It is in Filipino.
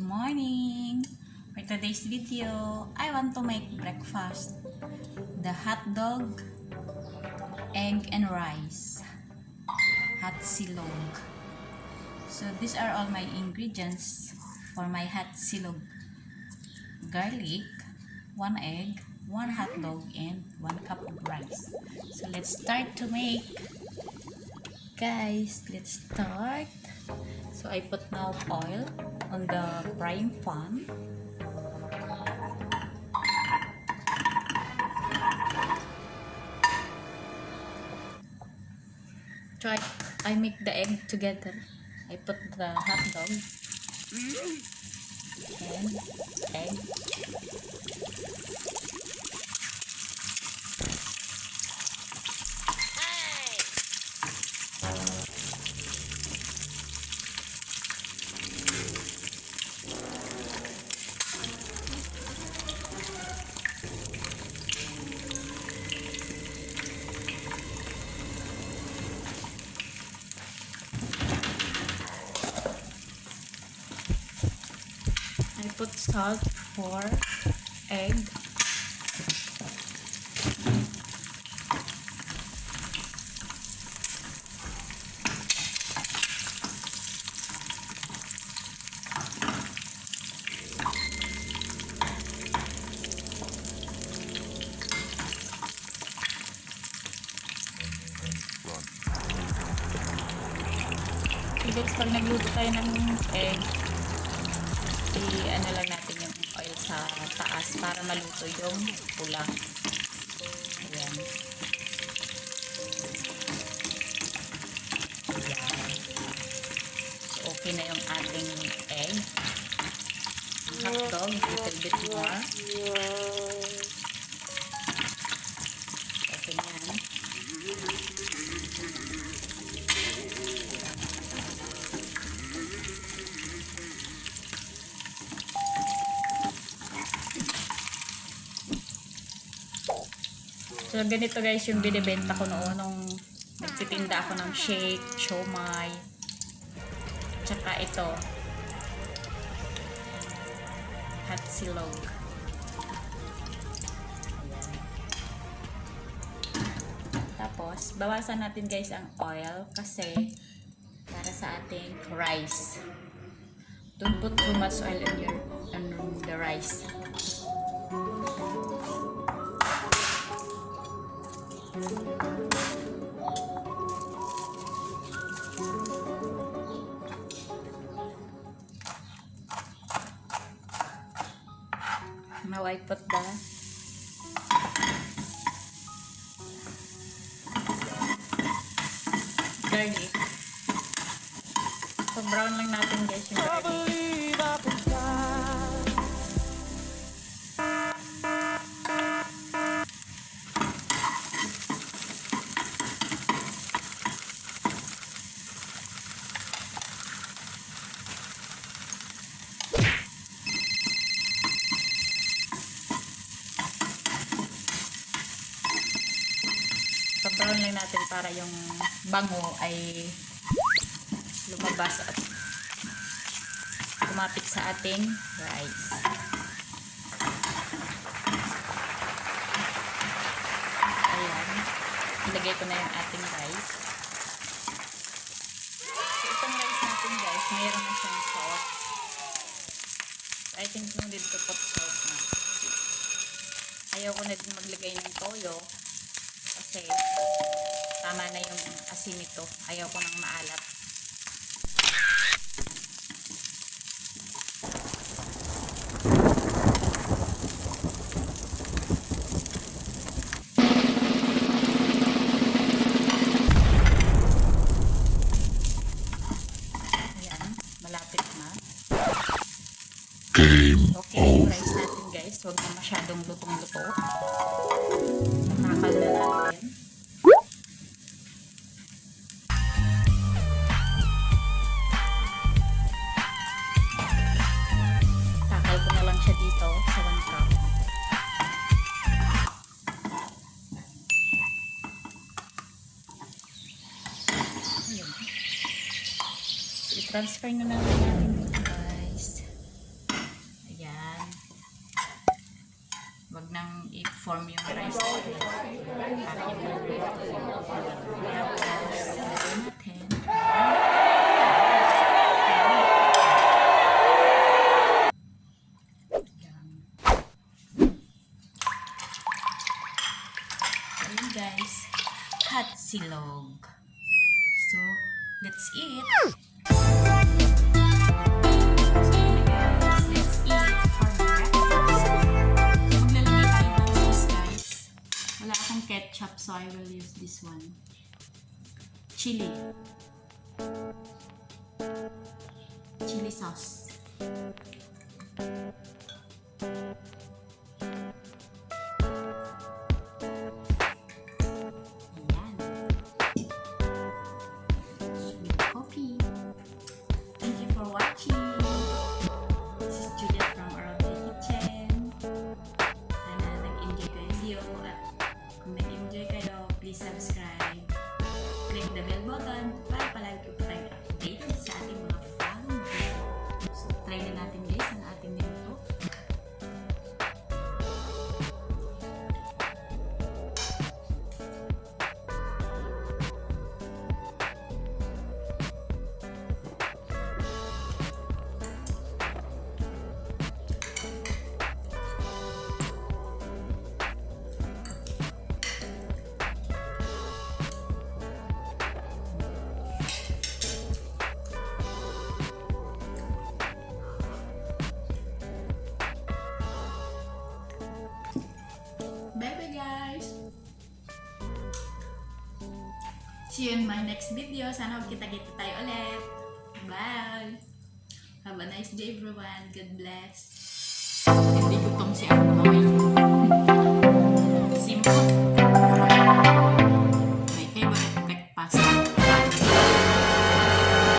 morning! For today's video, I want to make breakfast. The hot dog, egg and rice. Hot silog. So these are all my ingredients for my hot silog. Garlic, 1 egg, 1 hot dog, and 1 cup of rice. So let's start to make. Guys, let's start. So I put now oil on the frying pan. Try I make the egg together. I put the hot dog and egg. I put salt for egg. So guys, pag nagluto tayo ng egg, ano lang natin yung oil sa taas para maluto yung pula. Ayan. Ayan. So, okay na yung ating egg. Hot dog, little bit more. Okay na yan. So, ganito guys yung binibenta ko noon nung nagtitinda ako ng shake, siomai, tsaka ito, hot silog. Tapos, bawasan natin guys ang oil kasi para sa ating rice. Don't put too much oil on the rice. Now I put the garlic. So brown lang natin guys yung garlic. Brown lang natin para yung bango ay lumabas at kumapit sa ating rice. Ayan. Ilagay ko na yung ating rice. So, itong rice natin guys, mayroon na siyang salt. I think no need to put salt na. Ayaw ko na din maglagay ng toyo. Kasi tama na yung asin nito. Ayaw ko nang maalat. Ayan, malapit na. Okay, yung rice natin guys. Huwag na masyadong lutong-luto. Takal na natin. Takal ko na lang siya dito sa 1 cup. Ayan. So, i-transfer na natin natin guys. Huwag nang i-form yung rice natin. Ayun guys, hot silog. So, let's eat. Ketchup, so I will use this one. Chili sauce. Ayan. Sweet coffee. Thank you for watching. This is Julia from Arabnoy Kitchen. Sana nag-enjoy kayo video at kung nag-enjoy kayo, please subscribe. Click the bell button para palagi po tayo updated sa ating mga bagong video. So, try na natin guys ang ating niluto. Bye-bye guys! See you in my next video. Sana magkita-kita tayo ulit. Bye! Have a nice day everyone. God bless. Hindi gutom si arabnoy.